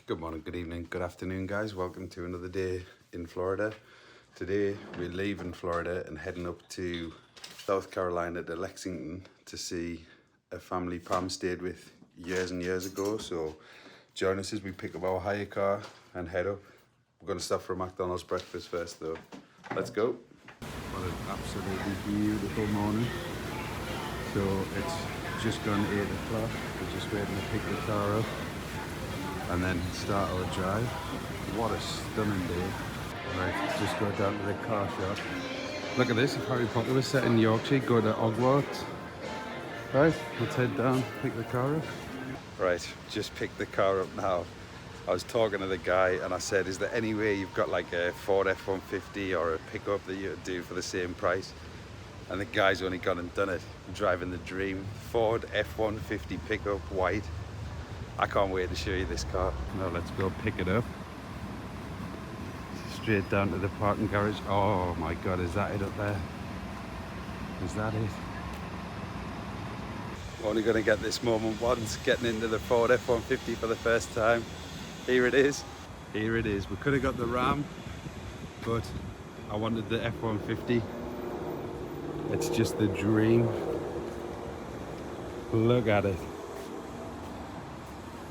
Good morning, good evening, good afternoon, guys. Welcome to another day in Florida. Today we're leaving Florida and heading up to South Carolina to Lexington to see a family Pam stayed with years and years ago. So join us as we pick up our hire car and head up. We're going to stop for a McDonald's breakfast first though. Let's go. What an absolutely beautiful morning. So it's just gone 8 o'clock. We're just waiting to pick the car up and then start our drive. What a stunning day. Right, just go down to the car shop. Look at this, if Harry Potter was set in Yorkshire, go to Hogwarts. Right, let's head down, pick the car up. Right, just picked the car up now. I was talking to the guy and I said, is there any way you've got like a Ford F150 or a pickup that you would do for the same price? And the guy's only gone and done it. Driving the dream. Ford F150 pickup, white. I can't wait to show you this car. Now let's go pick it up. Straight down to the parking garage. Oh my God, is that it up there? Is that it? Only gonna get this moment once, getting into the Ford F-150 for the first time. Here it is. Here it is. We could have got the Ram, but I wanted the F-150. It's just the dream. Look at it.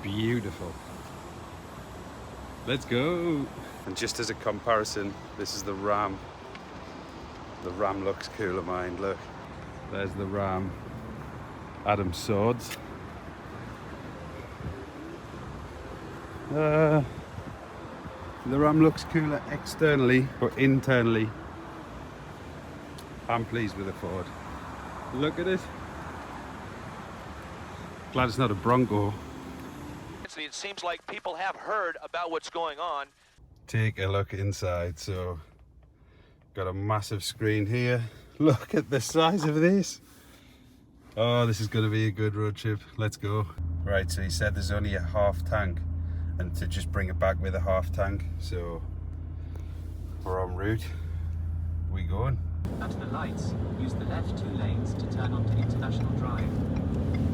Beautiful. Let's go. And just as a comparison, this is the Ram. The Ram looks cool of mine, look. There's the Ram. Adam's swords. The Ram looks cooler externally, but internally, I'm pleased with the Ford. Look at it. Glad it's not a Bronco. It seems like people have heard about what's going on. Take a look inside. So, got a massive screen here. Look at the size of this. Oh, this is going to be a good road trip. Let's go. Right, so he said there's only a half tank and to just bring it back with a half tank. So, we're en route. We going? At the lights, use the left 2 lanes to turn onto International Drive.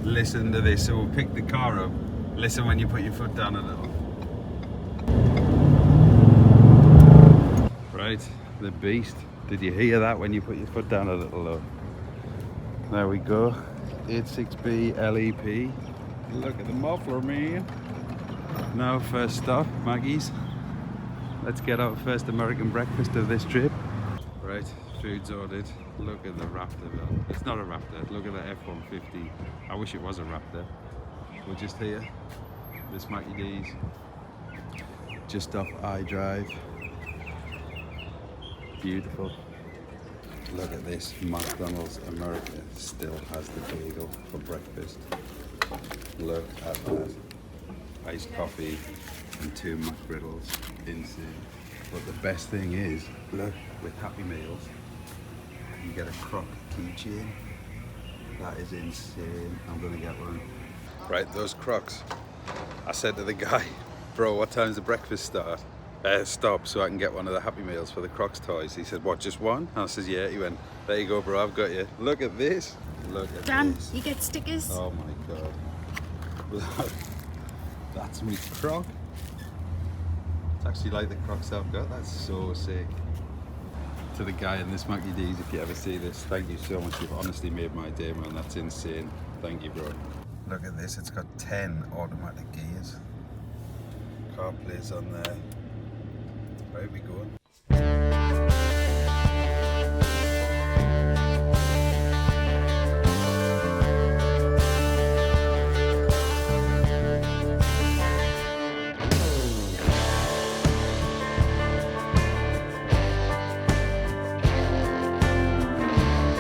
Listen to this. So we'll pick the car up. Listen when you put your foot down a little. Right, the beast. Did you hear that when you put your foot down a little though? There we go. 86B LEP. Look at the muffler, man. Now first stop, Maggie's. Let's get our first American breakfast of this trip. Right, food's ordered. Look at the Raptor though. It's not a Raptor. Look at the F-150. I wish it was a Raptor. We're just here. This Mackie D's. Just off iDrive. Beautiful. Look at this. McDonald's America still has the bagel for breakfast. Look at that. Iced coffee and 2 McGriddles. Insane. But the best thing is, look, with Happy Meals, you get a Croc keychain. That is insane. I'm gonna get one. Right, those Crocs. I said to the guy, bro, what time's the breakfast start? Stop, so I can get one of the Happy Meals for the Crocs toys. He said, what, just one? And I said, yeah. He went, there you go, bro, I've got you. Look at this. Look at Dan, this. you get stickers. Oh my God. That's me Croc. It's actually like the Crocs I've got. That's so sick. To the guy in this Mackie D's, if you ever see this, thank you so much. You've honestly made my day, man. That's insane. Thank you, bro. Look at this. It's got 10 automatic gears. CarPlay's on there. Where are we going?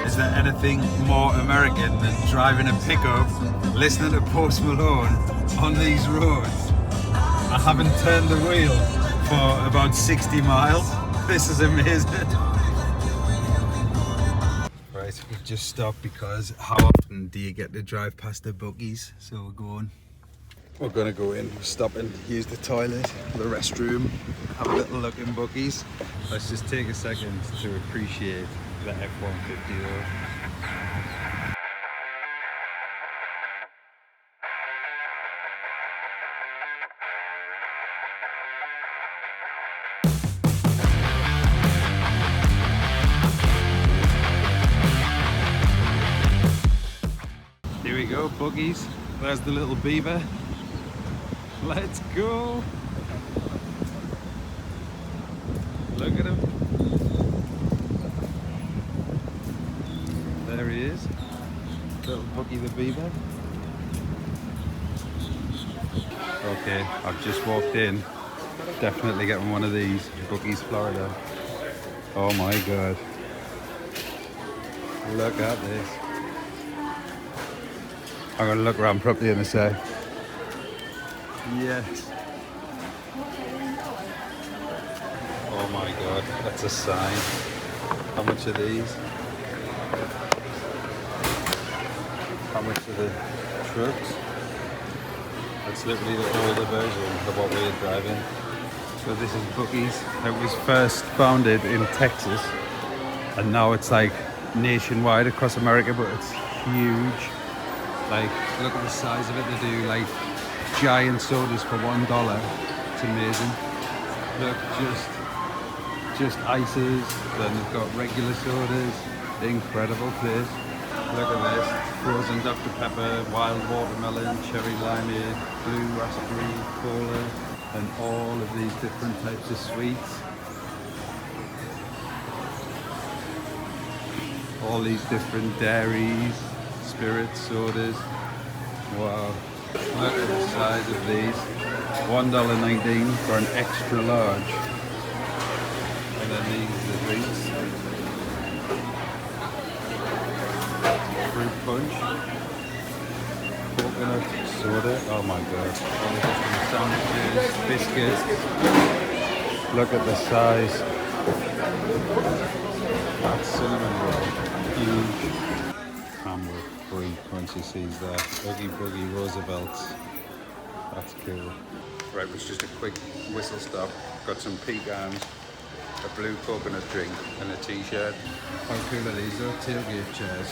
Is there anything more American than driving a pickup, listening to Post Malone on these roads? I haven't turned the wheel for about 60 miles. This is amazing. Right, we've just stopped because how often do you get to drive past the bookies? So we're going. We're gonna go in, stop and use the toilet, the restroom, have a little look in bookies. Let's just take a second to appreciate the F-150 though. go buggies. There's the little beaver. Let's go. Look at him. There he is. Little Buggy the beaver. Okay, I've just walked in. Definitely getting one of these. Buggies, Florida. Oh my god. Look at this. I'm gonna look around properly in a sec. Yes. Oh my god, that's a sign. How much are these? How much are the trucks? That's literally the older version of what we were driving. So this is Buggies. It was first founded in Texas and now it's like nationwide across America, but it's huge. Like, look at the size of it. They do like giant sodas for $1. It's amazing. Look, just ices. Then they've got regular sodas. Incredible place. Look at this. Frozen Dr. Pepper, wild watermelon, cherry limeade, blue raspberry, cola, and all of these different types of sweets. All these different dairies, spirits, sodas. Wow. Look at the size of these. $1.19 for an extra large. And then these are the drinks. Fruit punch. Coconut soda. Oh my god. All the different sandwiches, biscuits. Look at the size. That cinnamon roll. Huge. Hammer free crunchy seeds there. Oogie Boogie Roosevelt's. That's cool. Right, it was just a quick whistle stop. Got some pecans, a blue coconut drink, and a t-shirt. How cool are these though? Tailgate chairs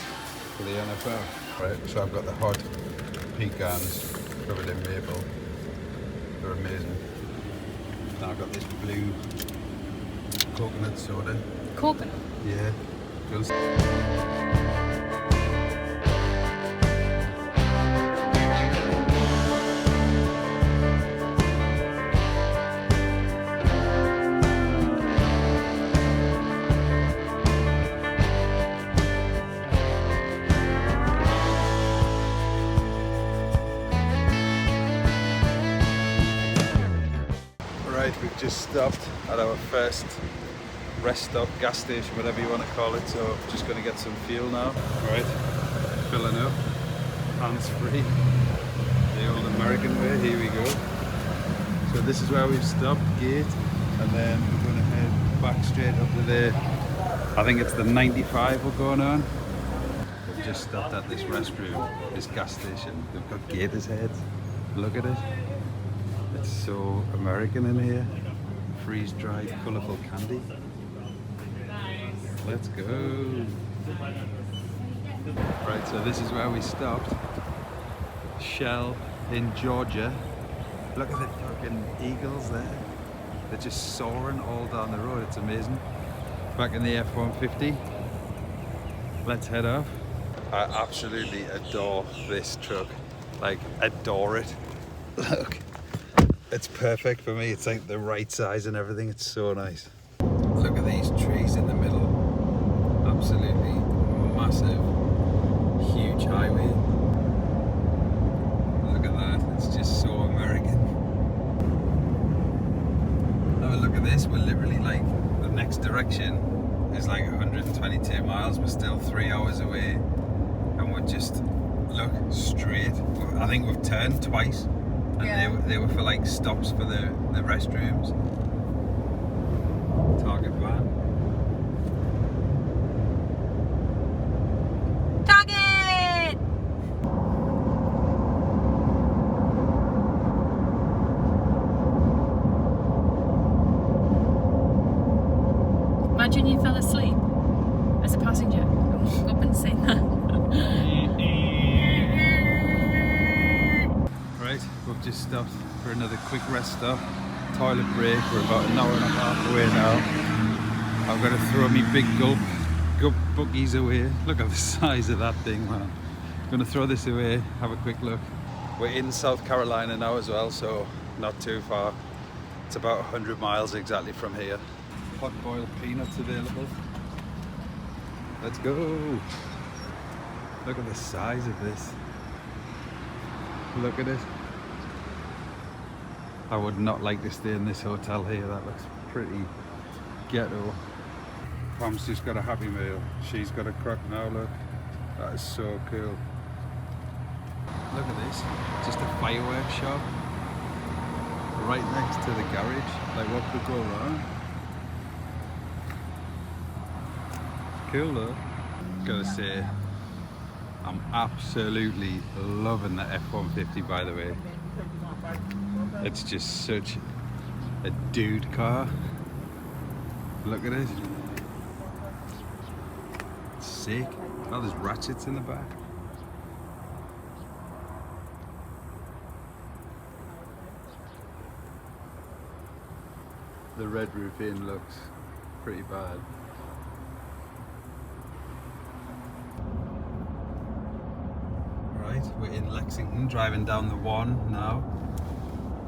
for the NFL. Right, so I've got the hot pecans covered in maple. They're amazing. Now I've got this blue coconut soda. Coconut? Yeah. Feels right, we've just stopped at our first rest stop, gas station, whatever you want to call it. So just going to get some fuel now. All right, filling up, hands free, the old American way. Here we go. So this is where we've stopped, gate, and then we're going to head back straight up to the, I think it's the 95 we're going on. We've just stopped at this restroom, this gas station. They've got gators heads. Look at it. It's so American in here. Freeze-dried, colourful candy. Let's go. Right, so this is where we stopped. Shell in Georgia. Look at the fucking eagles there. They're just soaring all down the road. It's amazing. Back in the F150. Let's head off. I absolutely adore this truck. Like, adore it. Look. It's perfect for me. It's like the right size and everything. It's so nice. Look at these trees in the middle. Absolutely massive, huge highway. Look at that. It's just so American. Have a look at this. We're literally like, the next direction is like 122 miles. We're still 3 hours away. And we're just, look, straight. I think we've turned twice. And yeah, they were for like stops for the restrooms. Target van. Target! Imagine you fell asleep as a passenger and woke up and seen that. Right, we've just stopped for another quick rest stop. Toilet break. We're about an hour and a half away now. I'm gonna throw me big gulp buggies away. Look at the size of that thing, man. Gonna throw this away, have a quick look. We're in South Carolina now as well, so not too far. It's about 100 miles exactly from here. Hot boiled peanuts available. Let's go. Look at the size of this. Look at it. I would not like to stay in this hotel here. That looks pretty ghetto. Pam's just got a Happy Meal. She's got a crock now, look. That is so cool. Look at this. Just a fireworks shop. Right next to the garage. Like, what could go wrong? Cool though. Gotta say, I'm absolutely loving the F150, by the way. It's just such a dude car. Look at it. It's sick. Oh, there's ratchets in the back. The red roofing looks pretty bad. Right, we're in Lexington, driving down the 1 now.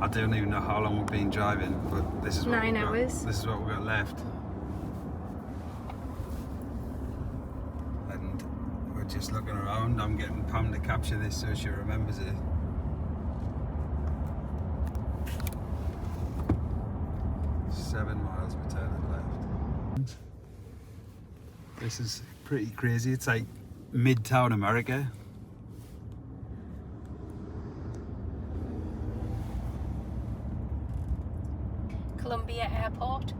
I don't even know how long we've been driving, but this is what 9 hours. This is what we've got left. And we're just looking around. I'm getting Pam to capture this so she remembers it. Seven miles we're turning left. This is pretty crazy. It's like Midtown America. Columbia Airport.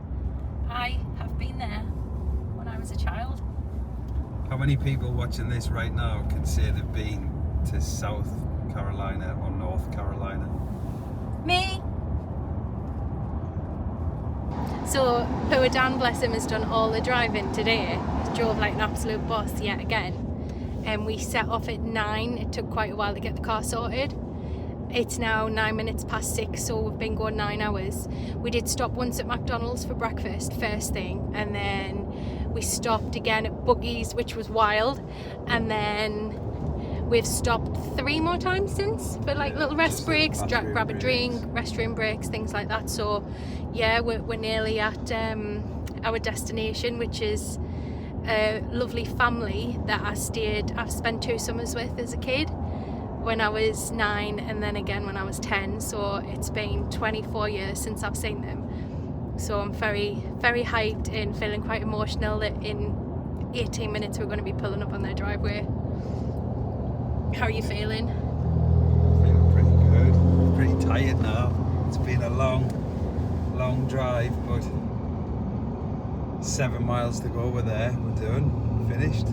I have been there when I was a child. How many people watching this right now can say they've been to South Carolina or North Carolina? Me! So, poor Dan, bless him, has done all the driving today. He drove like an absolute boss yet again. And we set off at 9. It took quite a while to get the car sorted. It's now 9 minutes past 6, so we've been going 9 hours. We did stop once at McDonald's for breakfast, first thing, and then we stopped again at Buggy's, which was wild, and then we've stopped 3 more times since for like little rest breaks, grab a drink, restroom breaks, things like that. So yeah, we're nearly at our destination, which is a lovely family that I've spent 2 summers with as a kid, when I was 9 and then again when I was 10, so it's been 24 years since I've seen them. So I'm very, very hyped and feeling quite emotional that in 18 minutes we're going to be pulling up on their driveway. How are you feeling? Feeling pretty good. Pretty tired now. It's been a long drive, but 7 miles to go. We're there. We're done. Finished.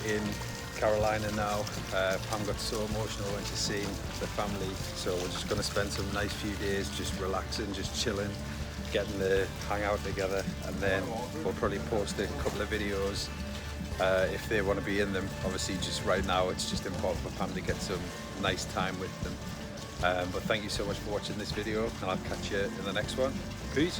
In Carolina now. Pam got so emotional when she seen the family, so we're just going to spend some nice few days just relaxing, just chilling, getting to hang out together, and then we'll probably post a couple of videos if they want to be in them. Obviously just right now it's just important for Pam to get some nice time with them, but thank you so much for watching this video, and I'll catch you in the next one. Peace.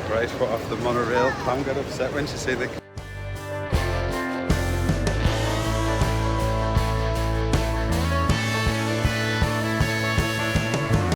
Right, foot off the monorail. Pam got upset when she seen the